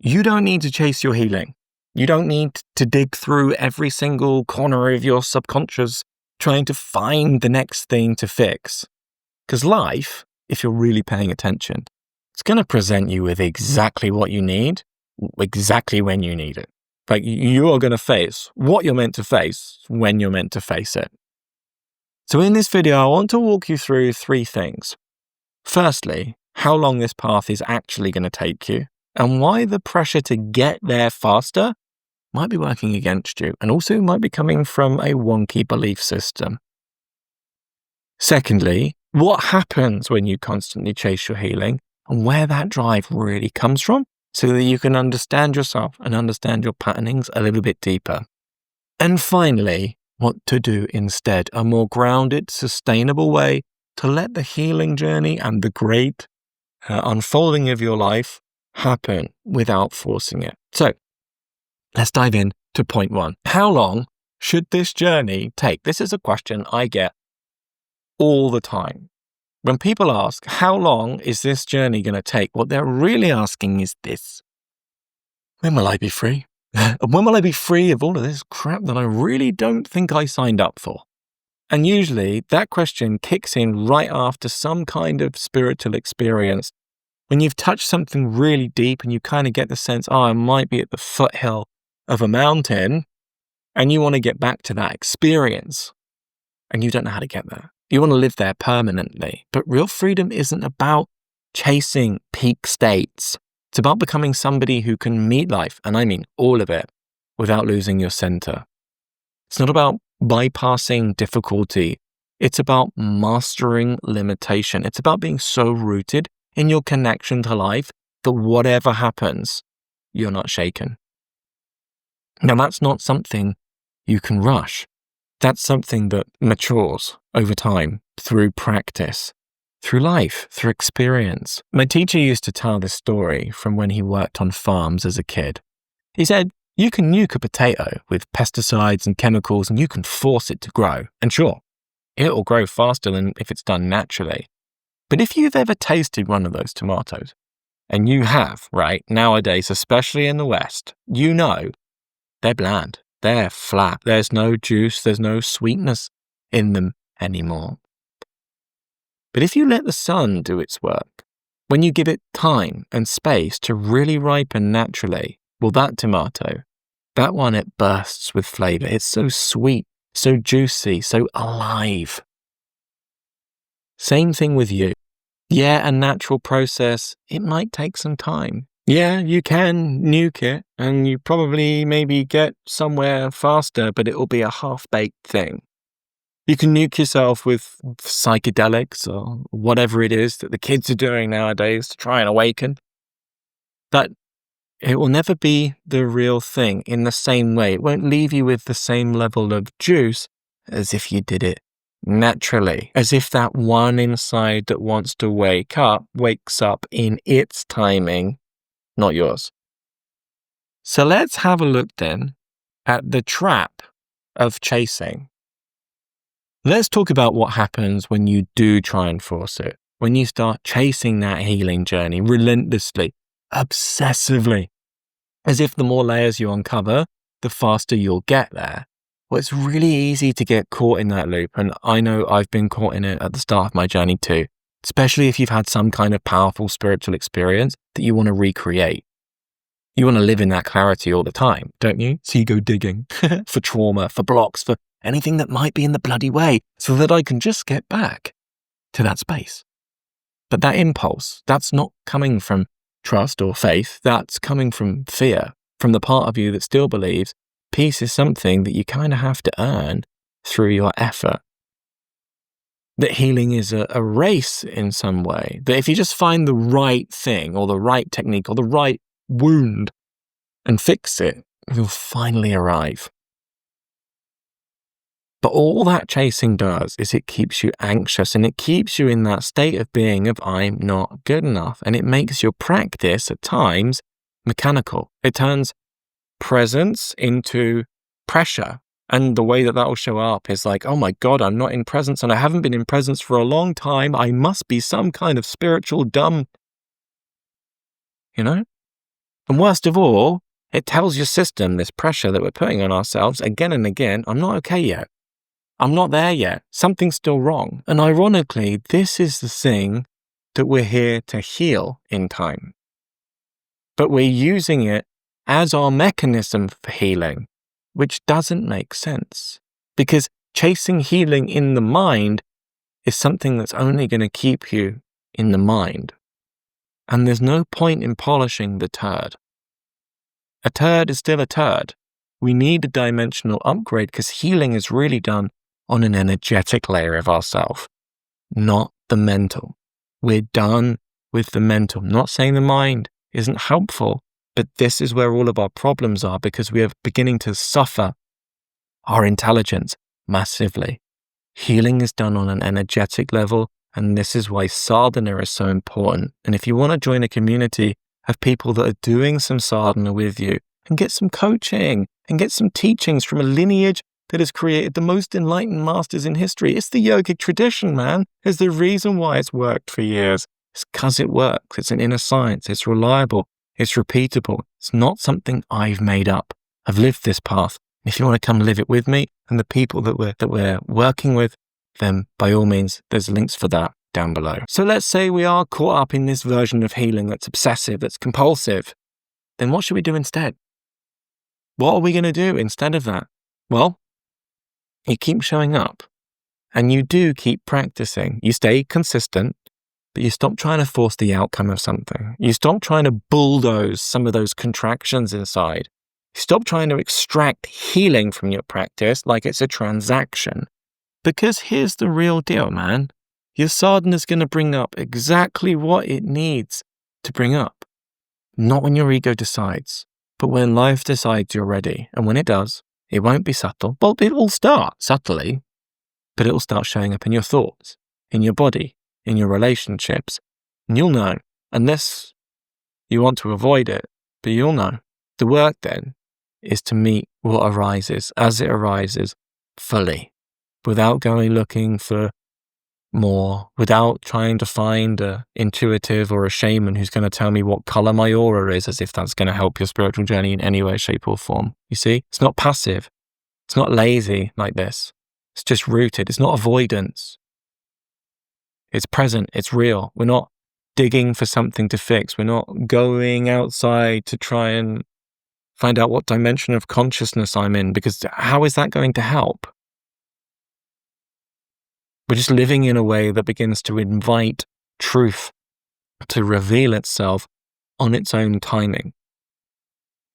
you don't need to chase your healing. You don't need to dig through every single corner of your subconscious trying to find the next thing to fix. Because life, if you're really paying attention, it's going to present you with exactly what you need, exactly when you need it. Like, you are going to face what you're meant to face when you're meant to face it. So in this video, I want to walk you through 3 things. Firstly, how long this path is actually going to take you, and why the pressure to get there faster might be working against you, and also might be coming from a wonky belief system. Secondly, what happens when you constantly chase your healing, and where that drive really comes from, so that you can understand yourself and understand your patternings a little bit deeper. And finally, what to do instead, a more grounded, sustainable way to let the healing journey and the great unfolding of your life happen without forcing it. So, let's dive in to point 1. How long should this journey take? This is a question I get all the time. When people ask, how long is this journey going to take? What they're really asking is this: when will I be free? When will I be free of all of this crap that I really don't think I signed up for? And usually that question kicks in right after some kind of spiritual experience. When you've touched something really deep and you kind of get the sense, I might be at the foothill of a mountain, and you want to get back to that experience, and you don't know how to get there. You want to live there permanently. But real freedom isn't about chasing peak states. It's about becoming somebody who can meet life, and I mean all of it, without losing your center. It's not about bypassing difficulty. It's about mastering limitation. It's about being so rooted in your connection to life that whatever happens, you're not shaken. Now, that's not something you can rush. That's something that matures over time, through practice, through life, through experience. My teacher used to tell this story from when he worked on farms as a kid. He said, you can nuke a potato with pesticides and chemicals, and you can force it to grow. And sure, it'll grow faster than if it's done naturally. But if you've ever tasted one of those tomatoes, and you have, right, nowadays, especially in the West, you know they're bland. They're flat. There's no juice. There's no sweetness in them anymore. But if you let the sun do its work, when you give it time and space to really ripen naturally, well, that tomato, that one, it bursts with flavor. It's so sweet, so juicy, so alive. Same thing with you. Yeah, a natural process, it might take some time. Yeah, you can nuke it, and you probably maybe get somewhere faster, but it will be a half-baked thing. You can nuke yourself with psychedelics or whatever it is that the kids are doing nowadays to try and awaken. But it will never be the real thing in the same way. It won't leave you with the same level of juice as if you did it naturally, as if that one inside that wants to wake up wakes up in its timing, not yours. So let's have a look then at the trap of chasing. Let's talk about what happens when you do try and force it, when you start chasing that healing journey relentlessly, obsessively, as if the more layers you uncover, the faster you'll get there. Well, it's really easy to get caught in that loop, and I know I've been caught in it at the start of my journey too, especially if you've had some kind of powerful spiritual experience that you want to recreate. You want to live in that clarity all the time, don't you? So you go digging for trauma, for blocks, for anything that might be in the bloody way, so that I can just get back to that space. But that impulse, that's not coming from trust or faith, that's coming from fear, from the part of you that still believes peace is something that you kind of have to earn through your effort. That healing is a race in some way, that if you just find the right thing or the right technique or the right wound and fix it, you'll finally arrive. But all that chasing does is it keeps you anxious, and it keeps you in that state of being of I'm not good enough, and it makes your practice at times mechanical. It turns presence into pressure. And the way that will show up is like, oh my God, I'm not in presence and I haven't been in presence for a long time. I must be some kind of spiritual dumb, you know? And worst of all, it tells your system, this pressure that we're putting on ourselves again and again, I'm not okay yet. I'm not there yet. Something's still wrong. And ironically, this is the thing that we're here to heal in time. But we're using it as our mechanism for healing, which doesn't make sense. Because chasing healing in the mind is something that's only going to keep you in the mind. And there's no point in polishing the turd. A turd is still a turd. We need a dimensional upgrade because healing is really done on an energetic layer of ourself, not the mental. We're done with the mental. I'm not saying the mind isn't helpful, but this is where all of our problems are because we are beginning to suffer our intelligence massively. Healing is done on an energetic level, and this is why sadhana is so important. And if you want to join a community of people that are doing some sadhana with you and get some coaching and get some teachings from a lineage that has created the most enlightened masters in history, it's the yogic tradition, man. There's the reason why it's worked for years. It's because it works. It's an inner science. It's reliable. It's repeatable. It's not something I've made up. I've lived this path. If you want to come live it with me and the people that we're working with, then by all means, there's links for that down below. So let's say we are caught up in this version of healing that's obsessive, that's compulsive. Then what should we do instead? What are we going to do instead of that? Well, you keep showing up and you do keep practicing. You stay consistent, but you stop trying to force the outcome of something. You stop trying to bulldoze some of those contractions inside. Stop trying to extract healing from your practice like it's a transaction. Because here's the real deal, man. Your sadhana is going to bring up exactly what it needs to bring up. Not when your ego decides, but when life decides you're ready. And when it does, it won't be subtle. Well, it will start subtly, but it will start showing up in your thoughts, in your body, in your relationships. And you'll know, unless you want to avoid it, but you'll know. The work then is to meet what arises as it arises fully, without going looking for more, without trying to find an intuitive or a shaman who's going to tell me what color my aura is, as if that's going to help your spiritual journey in any way, shape or form. You see, it's not passive. It's not lazy like this. It's just rooted. It's not avoidance. It's present. It's real. We're not digging for something to fix. We're not going outside to try and find out what dimension of consciousness I'm in, because how is that going to help? We're just living in a way that begins to invite truth to reveal itself on its own timing.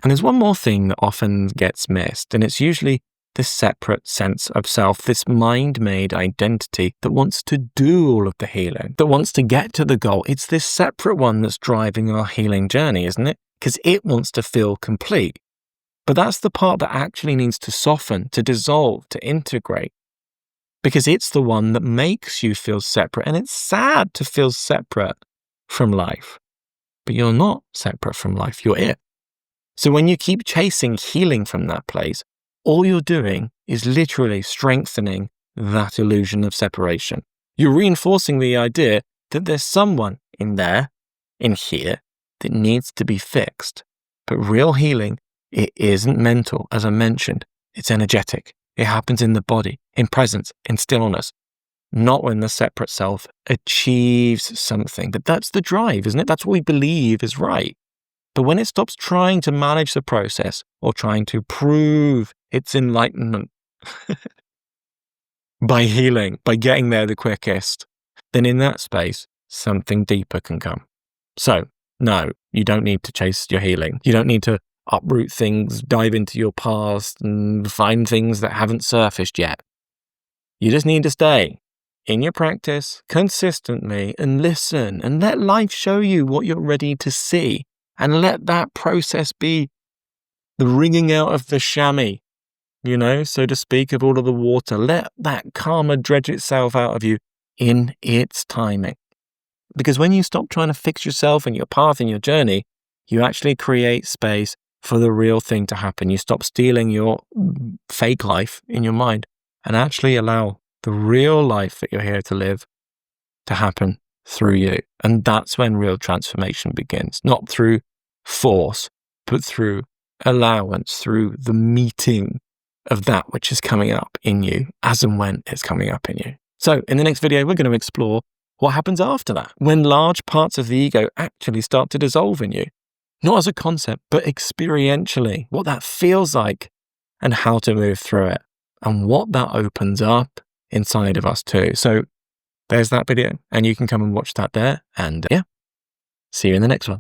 And there's one more thing that often gets missed, and it's usually this separate sense of self, this mind-made identity that wants to do all of the healing, that wants to get to the goal. It's this separate one that's driving our healing journey, isn't it? Because it wants to feel complete. But that's the part that actually needs to soften, to dissolve, to integrate. Because it's the one that makes you feel separate. And it's sad to feel separate from life. But you're not separate from life, you're it. So when you keep chasing healing from that place, all you're doing is literally strengthening that illusion of separation. You're reinforcing the idea that there's someone in there, in here, that needs to be fixed. But real healing, it isn't mental, as I mentioned. It's energetic. It happens in the body, in presence, in stillness. Not when the separate self achieves something. But that's the drive, isn't it? That's what we believe is right. But when it stops trying to manage the process or trying to prove its enlightenment by healing, by getting there the quickest, then in that space, something deeper can come. So, no, you don't need to chase your healing. You don't need to uproot things, dive into your past and find things that haven't surfaced yet. You just need to stay in your practice consistently and listen and let life show you what you're ready to see. And let that process be the wringing out of the chamois, so to speak, of all of the water. Let that karma dredge itself out of you in its timing. Because when you stop trying to fix yourself and your path and your journey, you actually create space for the real thing to happen. You stop stealing your fake life in your mind and actually allow the real life that you're here to live to happen through you. And that's when real transformation begins, not through force, but through allowance, through the meeting of that which is coming up in you as and when it's coming up in you. So in the next video, we're going to explore what happens after that, when large parts of the ego actually start to dissolve in you, not as a concept, but experientially, what that feels like and how to move through it and what that opens up inside of us too. So there's that video, and you can come and watch that there. And yeah, see you in the next one.